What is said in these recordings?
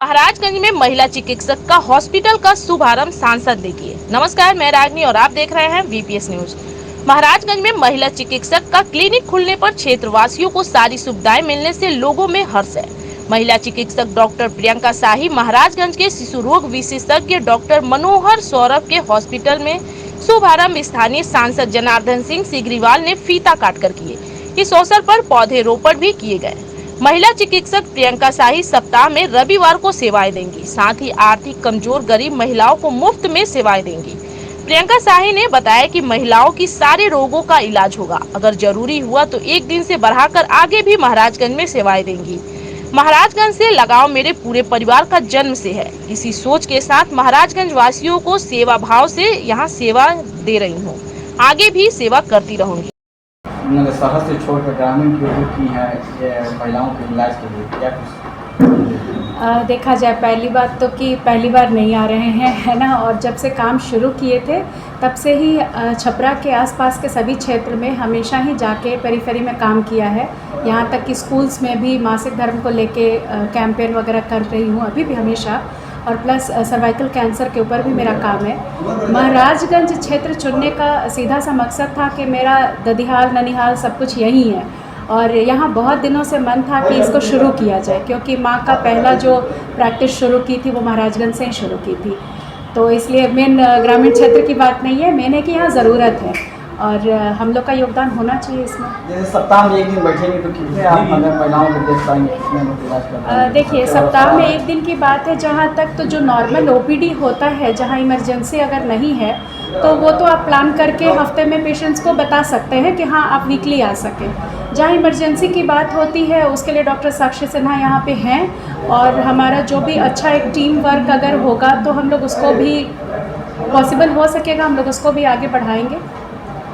महाराजगंज में महिला चिकित्सक का हॉस्पिटल का शुभारंभ सांसद ने किए। नमस्कार, मैं रागनी और आप देख रहे हैं वीपीएस न्यूज। महाराजगंज में महिला चिकित्सक का क्लिनिक खुलने पर क्षेत्रवासियों को सारी सुविधाएं मिलने से लोगों में हर्ष है। महिला चिकित्सक डॉक्टर प्रियंका शाही महाराजगंज के शिशु रोग विशेषज्ञ डॉक्टर मनोहर सौरभ के हॉस्पिटल में शुभारंभ स्थानीय सांसद जनार्दन सिंह सिग्रीवाल ने फीता काटकर किए। इस अवसर पर पौधे रोपण भी किए गए। महिला चिकित्सक प्रियंका शाही सप्ताह में रविवार को सेवाएं देंगी, साथ ही आर्थिक कमजोर गरीब महिलाओं को मुफ्त में सेवाएं देंगी। प्रियंका शाही ने बताया कि महिलाओं की सारे रोगों का इलाज होगा, अगर जरूरी हुआ तो एक दिन से बढ़ाकर आगे भी महाराजगंज में सेवाएं देंगी। महाराजगंज से लगाव मेरे पूरे परिवार का जन्म से है। इसी सोच के साथ महाराजगंज वासियों को सेवा भाव से यहाँ सेवा दे रही हूँ, आगे भी सेवा करती रहूंगी। उन्होंने शहर से छोड़कर ग्रामीण की ओर की है महिलाओं के इलाज के लिए क्या कुछ देखा जाए, पहली बात तो कि पहली बार नहीं आ रहे हैं, है ना। और जब से काम शुरू किए थे तब से ही छपरा के आसपास के सभी क्षेत्र में हमेशा ही जाके पेरीफेरी में काम किया है। यहाँ तक कि स्कूल्स में भी मासिक धर्म को लेके कैंपेन वगैरह कर रही हूँ अभी भी हमेशा, और प्लस सर्वाइकल कैंसर के ऊपर भी मेरा काम है। महाराजगंज क्षेत्र चुनने का सीधा सा मकसद था कि मेरा ददिहाल ननिहाल सब कुछ यहीं है और यहाँ बहुत दिनों से मन था कि इसको शुरू किया जाए, क्योंकि माँ का पहला जो प्रैक्टिस शुरू की थी वो महाराजगंज से ही शुरू की थी। तो इसलिए मेन ग्रामीण क्षेत्र की बात नहीं है, मेन है कि यहाँ ज़रूरत है और हम लोग का योगदान होना चाहिए इसमें। जैसे सप्ताह में एक दिन बैठेंगे तो कितने आप महिलाओं को देख पाएंगे, कितने लोग इलाज कर पाएंगे? देखिए, सप्ताह में एक दिन की बात है। जहाँ तक तो जो नॉर्मल ओपीडी होता है, जहाँ इमरजेंसी अगर नहीं है तो वो तो आप प्लान करके हफ्ते में पेशेंट्स को बता सकते हैं कि हाँ आप वीकली आ सकें। जहाँ इमरजेंसी की बात होती है उसके लिए डॉक्टर साक्षी सिन्हा यहाँ पे हैं और हमारा जो भी अच्छा एक टीम वर्क अगर होगा तो हम लोग उसको भी पॉसिबल हो सकेगा, हम लोग उसको भी आगे बढ़ाएंगे।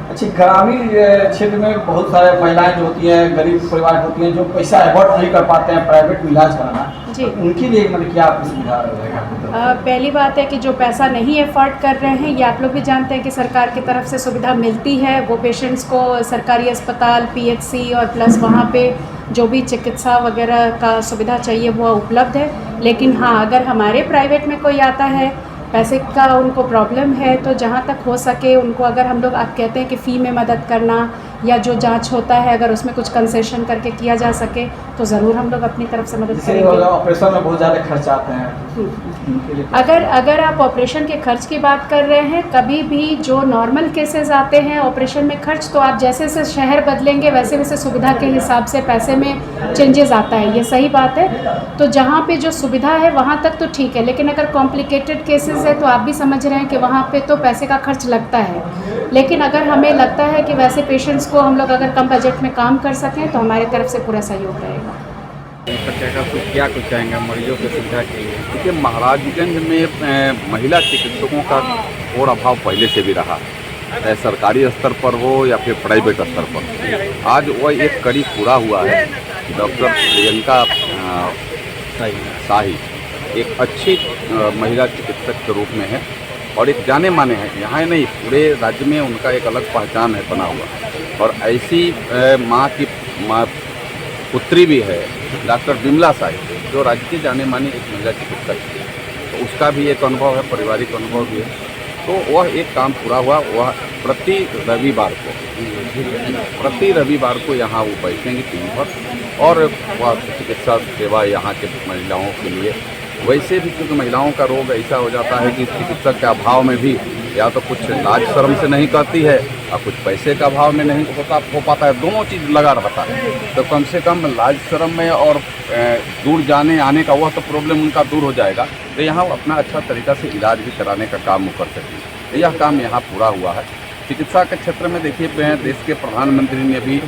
अच्छा, ग्रामीण क्षेत्र में बहुत सारे महिलाएं जो होती हैं, गरीब परिवार होती हैं, जो पैसा अफोर्ड नहीं कर पाते हैं प्राइवेट में इलाज कराना जी, तो उनके लिए मतलब क्या सुविधा रहेगा? पहली बात है कि जो पैसा नहीं अफोर्ड कर रहे हैं, ये आप लोग भी जानते हैं कि सरकार की तरफ से सुविधा मिलती है। वो पेशेंट्स को सरकारी अस्पताल, पीएचसी और प्लस वहाँ पे जो भी चिकित्सा वगैरह का सुविधा चाहिए वो उपलब्ध है। लेकिन हाँ, अगर हमारे प्राइवेट में कोई आता है, पैसे का उनको प्रॉब्लम है, तो जहाँ तक हो सके उनको, अगर हम लोग आप कहते हैं कि फ़ी में मदद करना या जो जांच होता है अगर उसमें कुछ कंसेशन करके किया जा सके तो ज़रूर हम लोग अपनी तरफ से मदद करेंगे। ऑपरेशन में बहुत ज़्यादा खर्च आते हैं, अगर आप ऑपरेशन के खर्च की बात कर रहे हैं, कभी भी जो नॉर्मल केसेस आते हैं ऑपरेशन में खर्च, तो आप जैसे जैसे शहर बदलेंगे वैसे वैसे सुविधा के हिसाब से पैसे में चेंजेस आता है, ये सही बात है। तो जहाँ पे जो सुविधा है वहाँ तक तो ठीक है, लेकिन अगर कॉम्प्लिकेटेड केसेस है तो आप भी समझ रहे हैं कि वहाँ पे तो पैसे का खर्च लगता है। लेकिन अगर हमें लगता है कि वैसे पेशेंट्स को हम लोग अगर कम बजट में काम कर सकें तो हमारी तरफ से पूरा सहयोग रहेगा। क्या कुछ कहेंगे मरीजों की सुविधा के लिए? देखिए, महाराजगंज में महिला चिकित्सकों का और अभाव पहले से भी रहा, चाहे सरकारी स्तर पर हो या फिर प्राइवेट स्तर पर। आज वह एक कड़ी पूरा हुआ है। डॉक्टर प्रियंका शाही एक अच्छी महिला चिकित्सक के रूप में है और एक जाने माने हैं, यहाँ नहीं पूरे राज्य में उनका एक अलग पहचान है बना हुआ। और ऐसी माँ की पुत्री भी है डॉक्टर विमला शाही, जो राज्य की जाने मानी एक महिला चिकित्सक है, तो उसका भी एक अनुभव है, पारिवारिक अनुभव भी है। तो वह एक काम पूरा हुआ। वह प्रति रविवार को यहाँ वो बैठेंगे टीम पर और वह चिकित्सा सेवा यहाँ के महिलाओं के लिए। वैसे भी क्योंकि महिलाओं का रोग ऐसा हो जाता है कि चिकित्सक के अभाव में भी या तो कुछ लाज शर्म से नहीं करती है और कुछ पैसे का अभाव में नहीं हो पाता है, दोनों चीज़ लगा रहता है। तो कम से कम लाज शर्म में और दूर जाने आने का वह तो प्रॉब्लम उनका दूर हो जाएगा, तो यहाँ अपना अच्छा तरीक़ा से इलाज भी कराने का काम वो कर सकें। तो यह काम यहाँ पूरा हुआ है। चिकित्सा के क्षेत्र में देखिए, देश के प्रधानमंत्री ने भी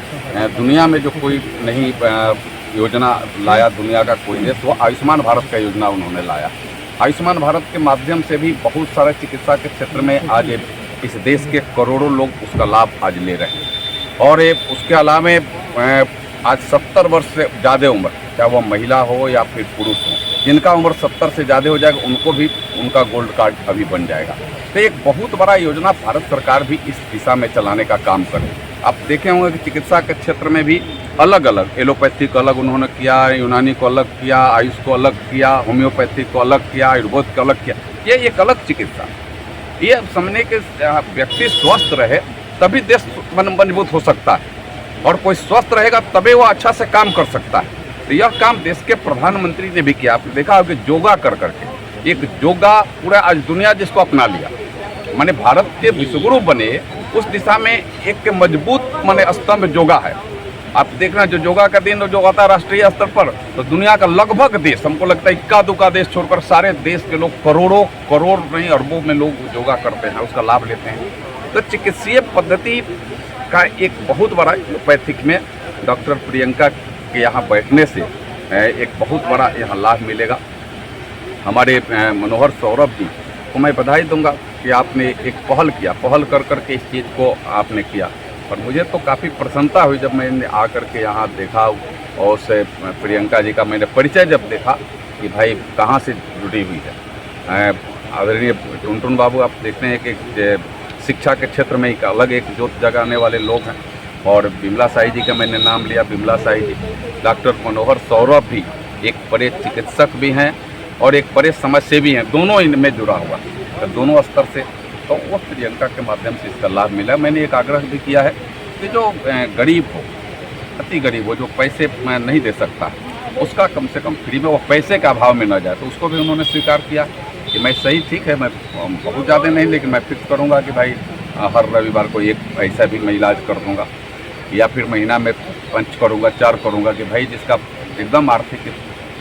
दुनिया में जो कोई नहीं योजना लाया, दुनिया का कोई देश, वो आयुष्मान भारत का योजना उन्होंने लाया। आयुष्मान भारत के माध्यम से भी बहुत सारे चिकित्सा के क्षेत्र में आज इस देश के करोड़ों लोग उसका लाभ आज ले रहे हैं। और उसके अलावा आज 70 वर्ष से ज़्यादा उम्र, चाहे वह महिला हो या फिर पुरुष हो, जिनका उम्र 70 से ज़्यादा हो जाएगा उनको भी उनका गोल्ड कार्ड अभी बन जाएगा। तो एक बहुत बड़ा योजना भारत सरकार भी इस दिशा में चलाने का काम करे। आप देखे होंगे कि चिकित्सा के क्षेत्र में भी अलग अलग, एलोपैथी को अलग उन्होंने किया, यूनानी को अलग किया, आयुष को अलग किया, होम्योपैथी को अलग किया, आयुर्वेद को अलग किया। ये एक अलग चिकित्सा, ये समझने के व्यक्ति स्वस्थ रहे तभी देश मजबूत हो सकता है, और कोई स्वस्थ रहेगा तभी वो अच्छा से काम कर सकता है। तो यह काम देश के प्रधानमंत्री ने भी किया। आपने देखा होगा कि योगा कर करके एक योगा पूरा आज दुनिया जिसको अपना लिया, माने भारत के विश्वगुरु बने, उस दिशा में एक मजबूत माने स्तंभ योगा है। आप देख रहे हैं जो योगा का दिन जो होता है राष्ट्रीय स्तर पर, तो दुनिया का लगभग देश, हमको लगता है इक्का दुक्का देश छोड़कर सारे देश के लोग करोड़ नहीं अरबों में लोग योगा करते हैं, उसका लाभ लेते हैं। तो चिकित्सीय पद्धति का एक बहुत बड़ा एलोपैथिक में डॉक्टर प्रियंका के यहाँ बैठने से एक बहुत बड़ा यहाँ लाभ मिलेगा। हमारे मनोहर सौरभ जी को मैं बधाई दूंगा कि आपने एक पहल कर करके इस चीज़ को आपने किया, और मुझे तो काफ़ी प्रसन्नता हुई जब मैंने आकर के यहाँ देखा और उससे प्रियंका जी का मैंने परिचय जब देखा कि भाई कहाँ से जुड़ी हुई है। आदरणीय टुनटुन बाबू आप देखते हैं कि शिक्षा के क्षेत्र में एक अलग एक जोत जगाने वाले लोग हैं, और बिमला साई जी का मैंने नाम लिया, बिमला साई जी, डॉक्टर मनोहर सौरभ भी एक बड़े चिकित्सक भी हैं और एक बड़े समाजसेवी हैं, दोनों इनमें जुड़ा हुआ है, दोनों स्तर से। तो वो प्रियंका के माध्यम से इसका लाभ मिला। मैंने एक आग्रह भी किया है कि जो गरीब हो, अति गरीब हो, जो पैसे नहीं दे सकता, उसका कम से कम फ्री में वो पैसे का अभाव में न जाए, तो उसको भी उन्होंने स्वीकार किया कि मैं सही ठीक है, मैं बहुत ज़्यादा नहीं लेकिन मैं फिक्स करूँगा कि भाई हर रविवार को एक ऐसा भी मैं इलाज कर दूँगा, या फिर महीना में 5 करूँगा, 4 करूँगा, कि भाई जिसका एकदम आर्थिक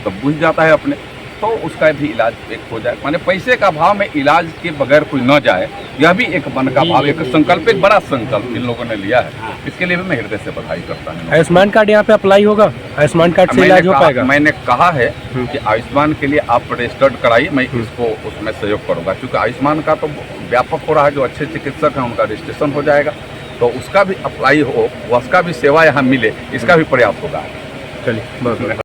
तो बुझ जाता है अपने, तो उसका भी इलाज एक हो जाए। माने पैसे का भाव में इलाज के बगैर कोई न जाए, यह भी एक मन का भाव, एक संकल्प, एक बड़ा संकल्प इन लोगों ने लिया है। इसके लिए भी मैं हृदय से बधाई करता हूँ। आयुष्मान कार्ड यहाँ पे अप्लाई होगा, आयुष्मान कार्ड से इलाज हो पाएगा? मैंने कहा है कि आयुष्मान के लिए आप रजिस्टर्ड कराइए, मैं इसको उसमें सहयोग करूँगा, क्योंकि आयुष्मान का तो व्यापक हो रहा है, जो अच्छे चिकित्सक हैं उनका रजिस्ट्रेशन हो जाएगा, तो उसका भी अप्लाई हो, उसका भी सेवा यहाँ मिले, इसका भी प्रयास होगा। चलिए बहुत